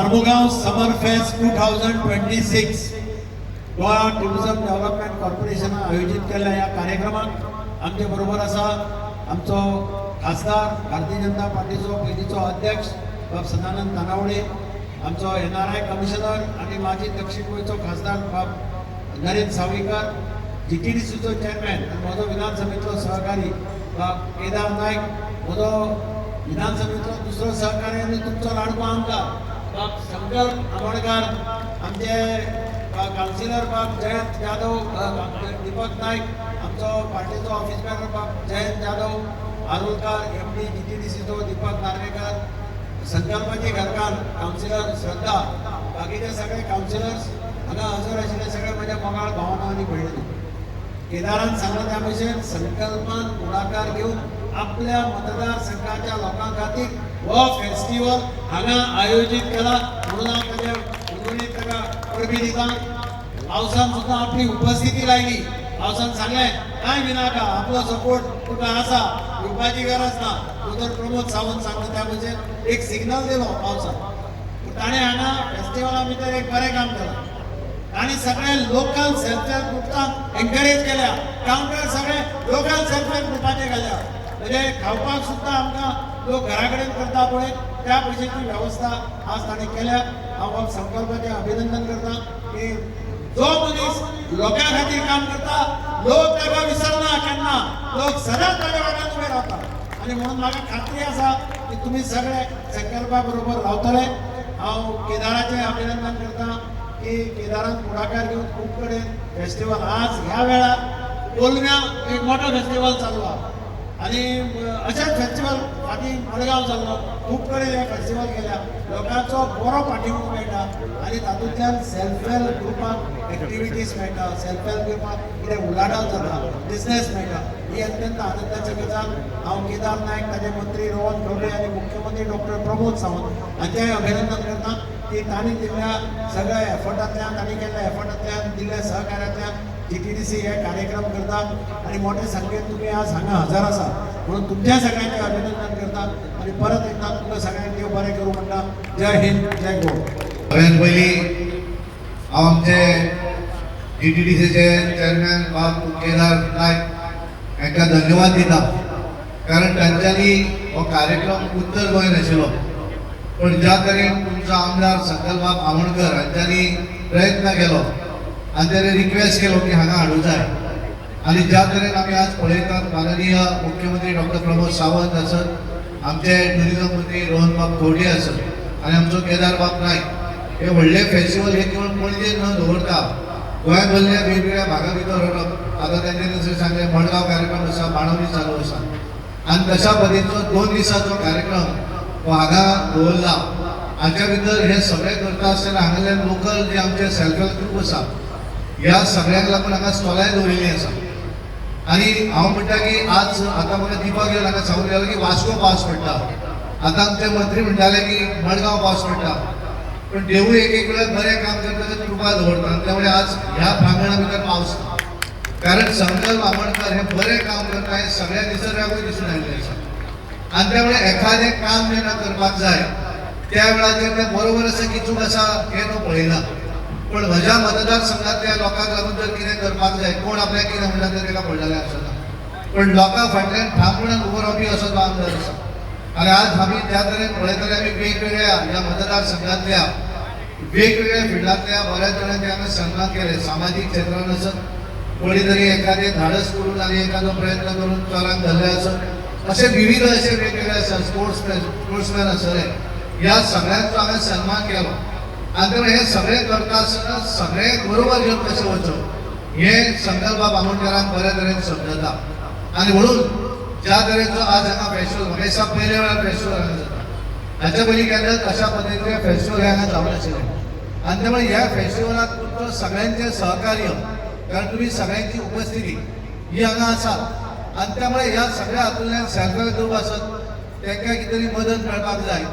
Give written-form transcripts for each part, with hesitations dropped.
मार्मुगांव summer fest 2026 Goa tourism development corporation आयोजित केल्ल्या ह्या कार्यक्रमाक आमचे बरोबर आसा आमचो खासदार भारतीय जनता पार्टीचो पयलींचो अध्यक्ष बाब सदानंद तानावडे, आमचो NRI कमिशनर आणि माजी दक्षिण गोंयचो खासदार बाब नरेंद्र सावयकर, GTDCचो चेअरमॅन आणि म्हजो विधानसभेचो सहकारी बाब केदार नायक, म्हजो विधानसभेचो दुसरो सहकारी आणि तुमचो लाडको आमदार बाब शंकर आमोणकर, आमचे काउन्सिलर बाब जयंत जाधव, दीपक नाईक, आमचो पार्टीचो ऑफिस मॅनेजर बाब जयंत जाधव, आरोलकर, MD GTDCचो दीपक नार्वेकर, संकल्पाची घरकार काउन्सिलर श्रद्धा, बाकीचे सगळे काउन्सिलर्स हांगा हजर आशिल्ले सगळे म्हज्या मोगाळ भावना आनी भयणी. केदारान सांगला त्या भशेन संकल्पान पुढाकार घेऊन आपल्या मतदारसंघाच्या लोकां खातीर हो फेस्टिवल हांगा आयोजित केला. म्हणून हांव ताच्या उर्वरित ताका परबी दिता. पावसान सुद्दां आपली उपस्थिती लायली. पावसान सांगलें कांय भिनाका, आपलो सपोर्ट तुका आसा, भिवपाची गरज ना. उदर प्रमोद सावंत सांगता त्या भशेन एक सिग्नल दिलो पावसान. ताणें हांगा फेस्टिवला भितर एक बरें काम केलां. ताणें सगळे लोकल सेल्फ हेल्प ग्रुपांक एनकरेज केल्या. काउंटर सगळे लोकल सेल्फ हेल्प ग्रुपाचे घाल्या. म्हणजे खावपाक सुद्दां आमकां लोक घरा कडेन करता पळय त्या भशेची वेवस्था आज ताणें केल्या. हांव संकल्पाचें अभिनंदन करता की जो मनीस लोकां खातीर काम करता लोक ताका विसरना केन्ना, लोक सदांच ताच्या वांगडा उबे रावता. आनी म्हणून म्हाका खात्री आसा की तुमी सगळे संकल्पा बरोबर रावतले. हांव केदाराचें अभिनंदन करता की केदारान पुढाकार घेवन खूब कडेन फेस्टिवल आज ह्या वेळार कोलम्या एक मोठो फेस्टिवल चालू आहा आनी अशेंच फेस्टिवल फाटीं मडगांव जाल्लो. खूब कडेन हे फेस्टिवल केल्या. लोकांचो बरो पाठिंबो मेळटा आनी तातूंतल्यान सेल्फ हेल्प ग्रुपाक एक्टिविटीज मेळटा, सेल्फ हेल्प ग्रुपाक कितें उलाढाल जाता, बिझनेस मेळटा. ही अत्यंत आनंदाची गजाल. हांव केदार नायक, ताचे मंत्री रोहन खंवटे आनी मुख्यमंत्री डॉक्टर प्रमोद सावंत हांचेंय अभिनंदन करता की तांणी दिल्ल्या सगळ्या एफर्टांतल्यान, तांणी केल्ल्या एफर्टांतल्यान, दिल्ल्या सहकार्यातल्यान GTDC हे कार्यक्रम करता आणि मोठे संख्येन तुम्ही आज हांगा हजर आसा. म्हणून तुमच्या सगळ्यांचे अभिनंदन करता आणि परत एकदा तुमकां सगळ्यांक देव बरें करूं म्हणटा. जय हिंद, जय गोवा. सगळ्यात पयलीं हांव आमचे GTDCचे चेअरमॅन बाब केदार नायक हांकां धन्यवाद दिता. कारण तांच्यांनी हो कार्यक्रम उत्तर गोंय नाशिल्लो, पण ज्या तरेन तुमचो आमदार संकल्प बाब आमोणकर हांच्यांनी प्रयत्न केलो आनी ताणें रिक्वेस्ट केलो की हांगा हाडूं जाय. आनी ज्या तरेन आमी आज पळयतात माननीय मुख्यमंत्री डॉक्टर प्रमोद सावंत आसत, आमचे टुरिझम मंत्री रोहन बाब खंवटे आसत आनी आमचो केदार बाब नायक, हे व्हडले फेस्टिवल हे केवळ पणजे न दवरता गोंया भरल्या वेगवेगळ्या भागा भितर व्हरप. आतां तेंच्यांनी जशें सांगलें मडगांव कार्यक्रम आसा, बाणवली चालू आसा आनी तशा पद्दतीचो 2 दिसांचो कार्यक्रम हो हांगा दवरला. हाच्या भितर हे सगळे करता आसतना हांगासरल्यान लोकल जे आमचे सेल्फ हेल्प ग्रूप आसा ह्या सगळ्यांक लागून हांगा स्टॉलाय दवरिल्लीं आसा. आनी हांव म्हणटा की आज आतां म्हाका दिपक येवन हांगा सांगून गेलो की वास्को पावस पडटा. आतां आमचे मंत्री म्हणटाले की मडगांव पावस पडटा, पण देवूळ एक वेळार बरें काम करता तें कृपा दवरता. त्यामुळे आज ह्या प्रांगणा भितर पावस ना. कारण संकल्प आमोणकर हे बरें काम करता हे सगळ्या निसर्गाकूय दिसून आयिल्लें आसा. आनी त्यामुळे एखादें काम जेन्ना करपाक जाय त्या वेळाचेर तें बरोबर आसा की चूक आसा हें तो पळयना. पण म्हज्या मतदारसंघातल्या लोकांक लागून जर कितें करपाक जाय, कोण आपल्याक कितें म्हणटा तें ताका पडलेलें आसना, पण लोकां फाटल्यान ठामपणान उबो रावपी असो तो आमदार आसा. आनी आज आमी ज्या तरेन पळयतले आमी वेगवेगळ्या ह्या मतदारसंघातल्या वेगवेगळ्या फिल्डांतल्या बऱ्याच जाणांचे हांगा सन्मान केले. सामाजीक क्षेत्रांत आसत, कोणी तरी एखादें धाडस करून आनी एखादो प्रयत्न करून चोरांक धरले आसत, असे विविध असे वेगवेगळे आसात. स्पोर्ट्समॅन आसले, ह्या सगळ्यांचो हांवें सन्मान केलो. आनी त्यामुळे हे सगळे करता आसतना सगळे बरोबर घेवन कशें वचप हे संकल्प बाब आमोणकरांक बऱ्या तरेन समजता. आनी म्हणून ज्या तरेचो आज हांगा फेस्टिवल म्हाका दिसता पयल्या वेळार फेस्टिवल हांगा जाता. हाच्या पयलीं केन्नाच अशा पद्दतीचे फेस्टिवल हांगा जावं नाशिल्लें. आनी त्यामुळे ह्या फेस्टिवलाक तुमचो सगळ्यांचें सहकार्य, कारण तुमी सगळ्यांची उपस्थिती ही हांगा आसा. आनी त्यामुळे ह्या सगळ्या हातूंतल्यान सेल्फ हेल्प ग्रूप आसत तांकां कितें तरी मदत मेळपाक जाय.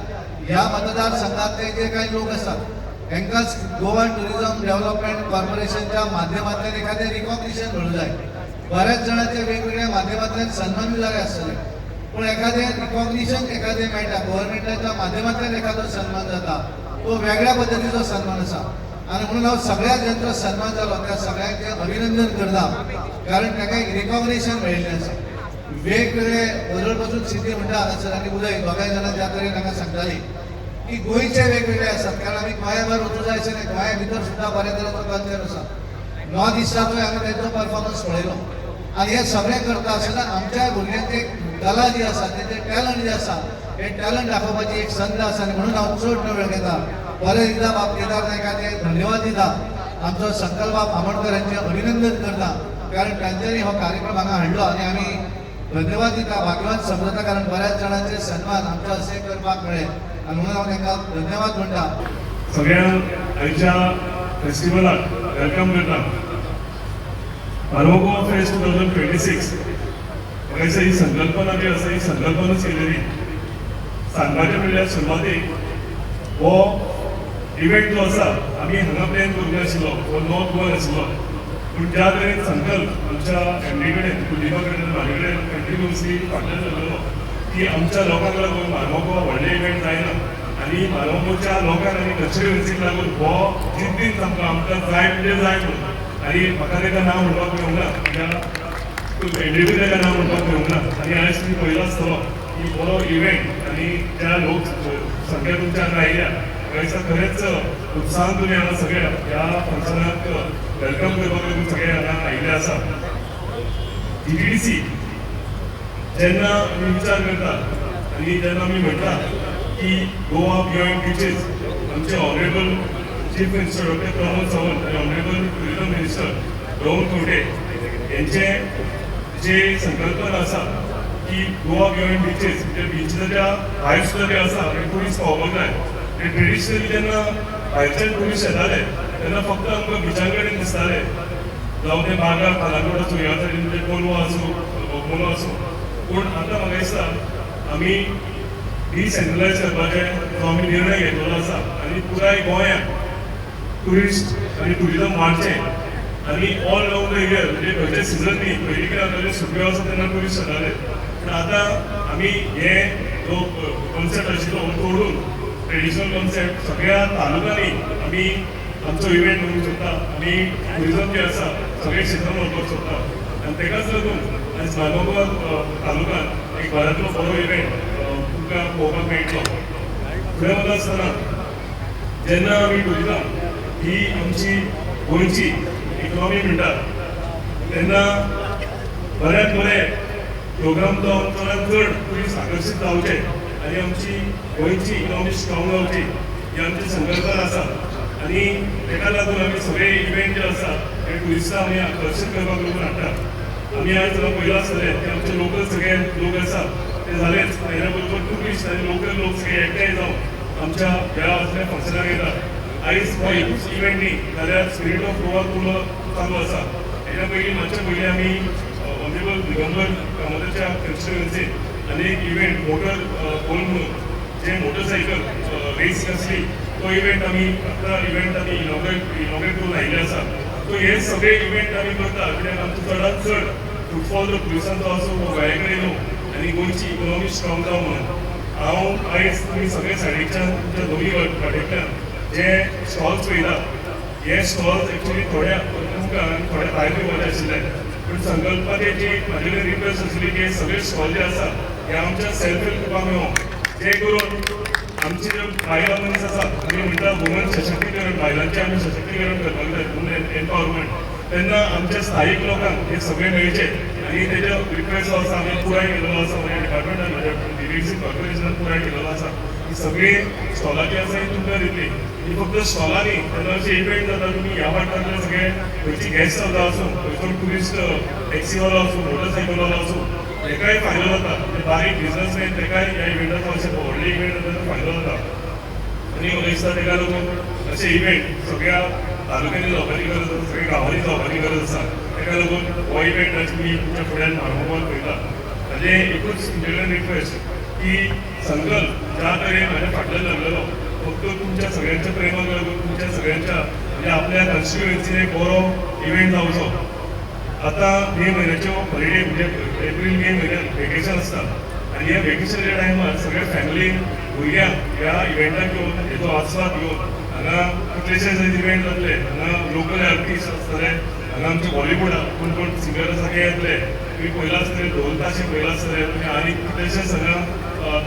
ह्या मतदारसंघातले जे काही लोक आसात तांकांच गोवा टुरिझम डेव्हलपमेंट कॉर्पोरेशनच्या माध्यमांतल्यान एखादें रिकॉग्निशन मेळूं जाय. बऱ्याच जाणांचे वेगवेगळ्या माध्यमांतल्यान सन्मान जाले आसतले, पण एखादें रिकॉग्निशन एखादें मेळटा, गव्हर्मेंटाच्या माध्यमांतल्यान एखादो सन्मान जाता, तो वेगळ्या पद्धतीचो सन्मान आसा आणि म्हणून हांव सगळ्या ज्यांचो सन्मान जालो त्या सगळ्यांचे अभिनंदन करता कारण ताका एक रिकॉग्निशन मेळिल्लें आसा वेगवेगळे बदलपासून सिद्धी म्हणटा सर आनी उदय दोगांय जाणां ज्या तरेन ताका सांगतालीं की गोंयचे वेगवेगळे आसात कारण आमी गोंया भायर वचूं जाय अशें न्ही गोंया भितर सुद्दां बऱ्या तरेचो कल्चर आसा नॉर्थ इस्टाचोय हांवें तेंचो परफॉर्मन्स पळयलो आनी हे सगळें करता आसतना आमच्या भुरग्यांचे कला जी आसा तेंचे टॅलंट जे आसा हे टॅलंट दाखोवपाची एक संद आसा आनी म्हणून हांव चड वेळ घेता बरें एकदां बाब केदार नायकाचे धन्यवाद दिता आमचो संकल्प बाब आमोणकर हांचें अभिनंदन करता कारण तांच्यांनी हो कार्यक्रम हांगा हाडलो आनी आमी धन्यवाद दिता भाग्यवान समजता कारण बऱ्याच जाणांचे सन्मान आमच्या हस्ते करपाक मेळ्ळे आनी म्हणून हांव तांकां धन्यवाद म्हणटा सगळ्यांक आयच्या फेस्टिवलाक वेलकम करता मारमोगोवा फेस्ट 2026 म्हाका दिसता ही संकल्पना जी आसा ही संकल्पनाच केलेली सांगपाचें म्हणल्यार सुरवातेक हो इव्हेंट जो आसा आमी हांगा प्लॅन करूंक नाशिल्लो हो नॉर्थ गोवन आशिल्लो पूण ज्या तरेन संकल्प आमच्या एमडी कडेन कुलदीपा कडेन म्हाजे कडेन कंटिन्युअसली फाटल्यान जाल्लो की आमच्या लोकांक लागून मारमोगोवा व्हडले इव्हेंट जायना आनी मारमोगोच्या लोकांक आनी कल्चरल्सीक लागून हो जिद्दीन सामको आमकां जाय म्हणजे जाय म्हणून आनी म्हाका ताका नांव म्हणपाक मेळूंक ना एमडीकूय ताका नांव म्हणपाक मेळूंक ना आनी आयज तुमी पळयलो आसतलो की बरो इव्हेंट आनी ज्या लोक संख्या तुमच्या हांगा आयल्या म्हाका दिसता खरेंच उत्साहान तुमी हांगा सगळे ह्या फंक्शनाक वेलकम करपाक लागून सगळे हांगा आयिल्ले आसा DTDC जेन्ना आमी विचार करता आनी जेन्ना आमी म्हणटा की गोवा बियॉन्ड बिचीस आमचे honourable chief minister doctor Pramod Sawant आनी honourable tourism minister Rahul Khaunte यांचे जे संकल्पना आसा की गोवा बियॉन्ड बिचीस म्हणजे बिचीच्या भायर सुद्दां जे आसा ट्युरिस्ट पावपाक जाय ते ट्रेडिशनली जेन्ना भायरचे ट्युरिस्ट येताले तेन्ना फक्त आमकां बिचां कडेन दिसताले जावं ते बागा कालागोड आसूं ह्या सायडीन म्हणजे कोलवा आसूं बोगमोलो आसूं पूण आतां म्हाका दिसता आमी डिसेंट्रलायज करपाचे जो आमी निर्णय घेतलेलो आसा आनी पुराय गोंयांत ट्युरिस्ट आनी ट्युरिझम वाडचें आनी ऑल रावंड द इयर म्हणजे खंयचे सिजन न्ही पयलीं कितें जातालें सुटयो आसा तेन्ना ट्युरिस्ट येताले पूण आतां आमी हे जो कॉन्सेप्ट आशिल्लो तोडून ट्रेडिशनल कॉन्सेप्ट सगळ्या तालुक्यांनी आमी आमचो इव्हेंट करूंक सोदता आनी ट्युरिझम जे आसा सगळे क्षेत्रांत व्हरपाक सोदता आनी ताकाच लागून आयज मारमोगोवा तालुक्यांत एक बऱ्यांतलो बरो इव्हेंट तुमकां पळोवपाक मेळटलो फुडें वता आसतना जेन्ना आमी ट्युरिझम ही आमची गोंयची इकॉनॉमी म्हणटात तेन्ना बऱ्यांत बरें प्रोग्राम तो चडांत चड ट्युरिस्ट आकर्शीत जावचे आनी आमची गोंयची इकॉनॉमी स्ट्रॉंग जावची ही आमची संकल्पना आसा आनी ताका लागून आमी सगळे इव्हेंट जे आसा ते ट्युरिस्टांक आमी आकर्शीत करपाक लागून हाडटात आमी आयज जाल्यार पयलो आसतले की आमचे लोकल सगळे लोक आसा ते जालेच तेच्या बरोबर ट्युरिस्ट आनी लोकल लोक सगळे एकठांय जावन आमच्या ह्या असल्या फंक्शनाक येतात आयज हो एकूच इव्हेंट न्ही जाल्यार स्पिरीट ऑफ गोवा तुलो चालू आसा हेच्या पयलीं मातशे पयलीं आमी ऑनरेबल दिगंबर कामोदेच्या कन्स्टिट्युएन्सीन आनी एक इव्हेंट मोटर पोल म्हणून जे मोटरसायकल रेस आसली तो इव्हेंट आमी आतां इव्हेंट आमी इनॉग्रेट करून आयिल्ले आसा सो हे सगळे इव्हेंट आमी करता कित्याक आमचो चडांत चड फुटफॉल जो ट्युरिस्टांचो आसूं वो गोंया कडेन येवं आनी गोंयची इकॉनॉमी स्ट्रॉंग जावं म्हणून हांव आयज तुमी सगळे सायडीच्यान तुमच्या दोनूय वाटेंतल्यान जे स्टॉल्स पळयता हे स्टॉल्स एक्चुली थोड्या तुमकां आनी थोड्या भायर घेवपाचे आशिल्ले पूण संकल्पाची म्हाजे कडेन रिक्वेस्ट आशिल्ली की सगळे स्टॉल जे आसा हे आमच्या सेल्फ हेल्प ग्रुपाक मेळोवं जे करून आमचे जे बायलां मनीस आसात आमी म्हणटा वुमन सशक्तीकरण बायलांचें आमी सशक्तीकरण करपाक जाय वुमन एम्पावरमेंट तेन्ना आमच्या स्थायीक लोकांक हे सगळे मेळचे आनी तेजो रिक्वेस्ट जो आसा आमी पुराय केलेलो आसा म्हणजे डिपार्टमेंटान म्हणजे DTDC कॉर्पोरेशनान पुराय केलेलो आसा ही सगळी स्टॉलां जी आसा ही तुमकां दितली ही फक्त स्टॉलां न्ही तेन्ना अशे इव्हेंट जाता तुमी ह्या वाठारांतले सगळे खंयची गॅस्ट हावजां आसूं खंयचो ट्युरिस्ट टॅक्सीवालो आसूं मोटरसायकलवालो आसूं ताकाय फायदो जाता म्हणजे बारीक बिझनसमॅन ताकाय ह्या इव्हेंटाचो अशे व्हडले इव्हेंट जाता ताचो फायदो जाता आनी म्हाका दिसता ताका लागून अशे इव्हेंट सगळ्या तालुक्यांनी जावपाची गरज आसा सगळ्या गांवांनी जावपाची गरज आसा ताका लागून हो इव्हेंट आज तुमी तुमच्या फुड्यान मारमोगोवान पळयता म्हाजें एकूच तुमचे कडेन रिक्वेस्ट की संकल्प ज्या तरेन म्हाज्या फाटल्यान लागलेलो फक्त तुमच्या सगळ्यांच्या प्रेमाक लागून तुमच्या सगळ्यांच्या म्हणजे आपल्या कॉन्स्टिट्युएन्सीन एक बरो इव्हेंट जावचो आतां मे म्हयन्याच्यो हॉलिडे म्हणजे एप्रील मे म्हयन्यात वेकेशन आसता आनी ह्या वेकेशनाच्या टायमार सगळे फॅमिलीन भुरग्यांक ह्या इव्हेंटाक घेवन हेचो आस्वाद घेवन हांगा कितलेशेच इव्हेंट जातले, हांगा लोकल आर्टिस्ट आसतले, हांगा आमचे बॉलिवूडाक कोण कोण सिंगर आसा ते येतले, तुमी पयला आसतले ढोल ताशे पयला आसतले, तुमी आनी कितलेशेच हांगा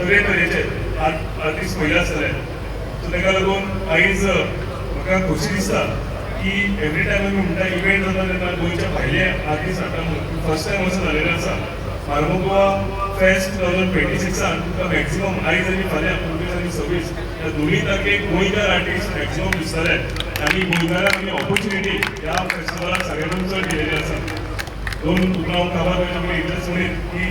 तरेतरेचे आर्टिस्ट पयले आसतले. सो ताका लागून आयज म्हाका खोशी दिसता की एवरी टायम आमी म्हणटा इव्हेंट जाता तेन्ना गोंयच्या भायले आर्टिस्ट हाडटा म्हणून फर्स्ट टायम असो जालेलें आसा. फार्मा गोवा फेस्ट 2026 तुमकां मॅक्झिमम आयज आनी फाल्यां 25 आनी 26 ह्या दोनूय तारखेक गोंयकार आर्टिस्ट मॅक्झिमम दिसतले आनी गोंयकारांक आमी ऑपॉर्च्युनिटी ह्या फेस्टिवलाक सगळ्यांकून चड दिलेली आसा. दोन तुका हांव काबार करता इतलेंच म्हणीन की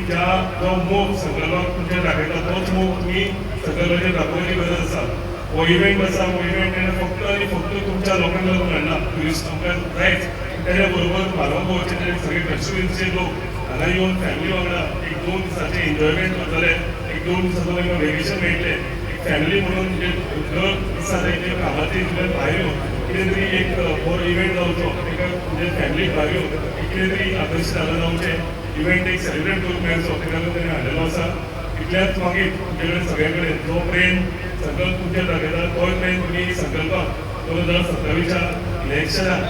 जो मोग संकल्पाक तुमचेर दाखयता तोच मोग तुमी संकल्पाचेर दाखोवपाची गरज आसा. हो इव्हेंट आसा, हो इव्हेंट फक्त आनी फक्त तुमच्या लोकांक लागून हाडना, ट्युरिस्ट आमकां जायच, तेज्या बरोबर फार्मा गोवाचे जे सगळे कॉन्स्टिट्युएन्सीचे लोक हांगा येवन फॅमिली वांगडा एक 2 दिसांचे एन्जॉयमेंट करतले, एक 2 दिसांचो तांकां वेकेशन मेळटलें, एक फॅमिली म्हणून म्हणजे दर दिसा तेंचे कामाचे भायर येवन कितें तरी एक हो इव्हेंट जावचो, ताका म्हणजे फॅमिली भायर येवन कितें तरी आकर्शीत जालें जावचें, इव्हेंट एक सेलिब्रेट करूंक मेळचो, ताका लागून ताणें हाडलेलो आसा. इतल्याच मागीर तुमचे कडेन सगळे कडेन जो प्रेम संकल्प तुमचेर दाखयता तोय प्रेम तुमी संकल्पाक 2027च्या इलेक्शनाक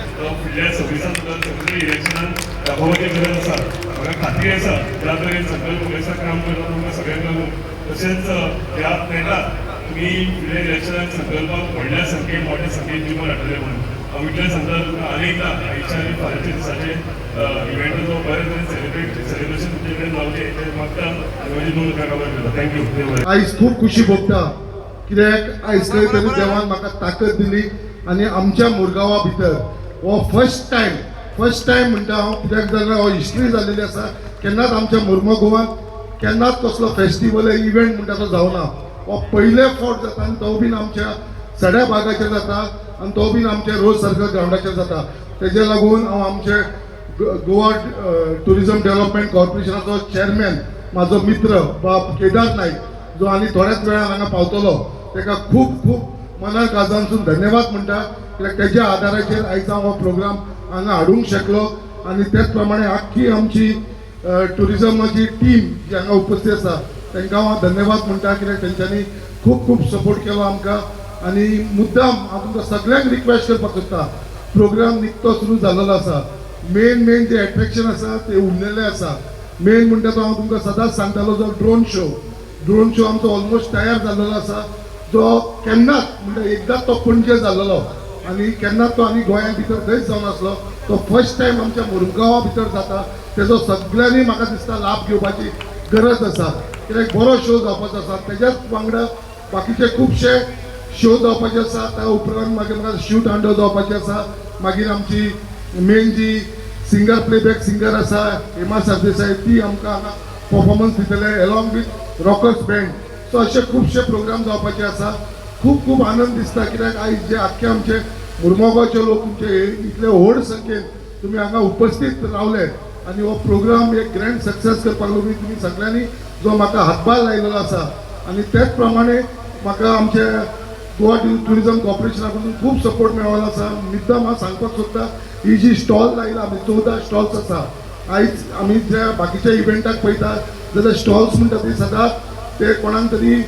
फुडल्या 26 सुद्दां इलेक्शनान दाखोवपाची गरज आसा. म्हाका खात्री आसा ज्या तरेन संकल्प पुलिसाक काम करता तुमकां सगळ्यांक लागून तशेंच ह्या प्लॅनाक तुमी फुडल्या इलेक्शनाक संकल्पाक व्हडल्या संख्येन मोठ्या संख्येन जिखून हाडटले म्हणून हांव इतलें सांगता. तुमकां आनी एकदां आयच्या आनी फाल्यांच्या दिसाचे इव्हेंटाचो बरे तरेन सेलिब्रेशन तुमचे कडेन जावचें हें मागता आनी म्हाजी 2 उतरां काबार करता. थँक्यू. आयज खूब खुशी भोगता कित्याक आयज खंय तरी देवान म्हाका ताकद दिली आनी आमच्या मुरगांवा भितर हो फर्स्ट टायम म्हणटा हांव, कित्याक जाल्यार हो हिस्ट्री जाल्लेली आसा. केन्नाच आमच्या मुर्मगांवांत केन्नाच कसलो फेस्टिवल इव्हेंट म्हणटा तो जावना. हो पयले फावट जाता आनी तो बीन आमच्या सड्या भागाचेर जाता आनी तो बीन आमच्या रोज सर्कल ग्रावंडाचेर जाता. तेजे लागून हांव आमचे गोवा ट्युरिजम डेव्हलपमेंट कॉर्पोरेशनाचो चेअरमॅन म्हाजो मित्र बाब केदार नायक जो आनी थोड्याच वेळान हांगा पावतलो ताका खूब खूब मना काळजांतसून धन्यवाद म्हणटा. कित्याक तेज्या आदाराचेर आयज हांव हो प्रोग्राम हांगा हाडूंक शकलो आनी तेच प्रमाणे आख्खी आमची ट्युरिजमाची टीम जी हांगा उपस्थित आसा तांकां हांव धन्यवाद म्हणटा. कित्याक तेंच्यांनी खूब खूब सपोर्ट केलो आमकां. आनी मुद्दाम हांव तुमकां सगळ्यांक रिक्वेस्ट करपाक सोदता, प्रोग्राम निकतो सुरू जाल्लो आसा. मेन जे एट्रॅक्शन आसा ते उरलेले आसा. मेन म्हणटा तो हांव तुमकां सदांच सांगतालो जो ड्रोन शो आमचो ऑलमोस्ट तयार जाल्लो आसा, जो केन्नाच म्हणजे एकदां तो पणजे जाल्लो आनी केन्नाच तो आनी गोंया भितर खंयच जावन नासलो. तो फर्स्ट टायम आमच्या मुरगांवा भितर जाता. तेजो सगळ्यांनी म्हाका दिसता लाभ घेवपाची गरज आसा. कित्याक बरो शो जावपाचो आसा. तेज्याच वांगडा बाकीचे खुबशे शो जावपाचे आसा. त्या उपरांत मागीर म्हाका शूट हांडो जावपाचे आसा. मागीर आमची मेन जी सिंगर प्लेबॅक सिंगर आसा हेमा सरदेसाय ती आमकां हांगा परफॉर्मन्स दितले along with rockers band. So अशे खुबशे प्रोग्राम जावपाचे आसा. खूब आनंद दिसता कित्याक आयज जे आख्खे आमचे मुर्मगांवचे लोक तुमचे इतले व्हड संख्येन तुमी हांगा उपस्थित रावले आनी हो प्रोग्राम एक ग्रँड सक्सेस करपाक लागून तुमी सगळ्यांनी जो म्हाका हातभार लायलेलो आसा आनी तेच प्रमाणे म्हाका आमचे गोवा ट्युरिजम कॉर्पोरेशना कडून खूब सपोर्ट मेळ्ळो आसा. मुद्दाम हांव सांगपाक सोदता ही जी स्टॉल लायला आमी 14 स्टॉल्स आसा. आयज आमी जे बाकीच्या इव्हेंटाक पळयता जाल्यार स्टॉल्स म्हणटा ती सदांच ते कोणाक तरी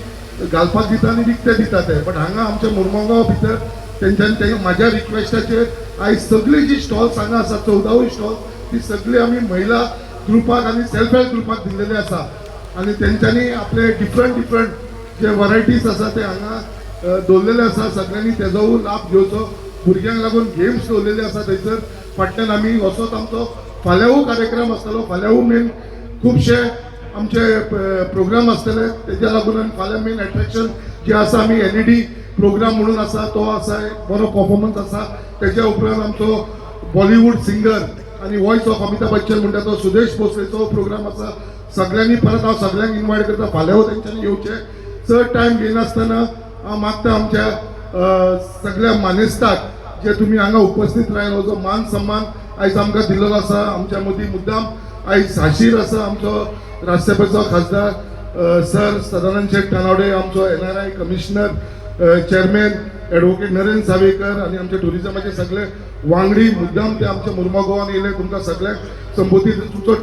घालपाक दिता आनी विकते दिता ते. बट हांगा आमच्या मुर्मगांवा भितर तेंच्यांनी म्हाज्या रिक्वेस्टाचेर आयज सगळी जी स्टॉल्स हांगा आसा 14 स्टॉल ती सगळी आमी महिला ग्रुपाक आनी सेल्फ हेल्प ग्रुपाक दिल्लेले आसा. आनी तेंच्यांनी आपले डिफरंट जे वरायटीज आसा ते हांगा दवरलेले आसा. सगळ्यांनी तेजोय लाभ घेवचो. भुरग्यांक लागून गेम्स दवरलेले आसा थंयसर. फाटल्यान आमी असोच आमचो फाल्यांवू कार्यक्रम आसतलो. फाल्यांवू मेन खुबशे आमचे प्रोग्राम आसतले. तेज्या लागून फाल्यां मेन एट्रॅक्शन जे आसा आमी LED प्रोग्राम म्हणून आसा तो आसा. एक बरो परफॉर्मन्स आसा. तेज्या उपरांत आमचो बॉलिवूड सिंगर आनी वॉयस ऑफ अमिताभ बच्चन म्हणटा तो सुदेश भोसलेचो प्रोग्राम आसा. सगळ्यांनी परत हांव सगळ्यांक इन्वायट करता फाल्यांवू तेंच्यांनी येवचे. चड टायम घेयनासतना हांव मागता आमच्या सगळ्या मानेस्ताक जे तुमी हांगा उपस्थित रायलो जो मान सन्मान आयज आमकां दिल्लो आसा. आमच्या मदीं मुद्दाम आयज साशीर आसा आमचो राज्यसभेचो खासदार सर सदानंद शेठ तानावडे, आमचो NRI commissioner chairman advocate Narendra Sawaikar आनी आमचे ट्युरिजमाचे सगळे वांगडी मुद्दाम ते आमच्या मुर्मगांवान येयले. तुमकां सगळ्यांक संबोधीत तुमचो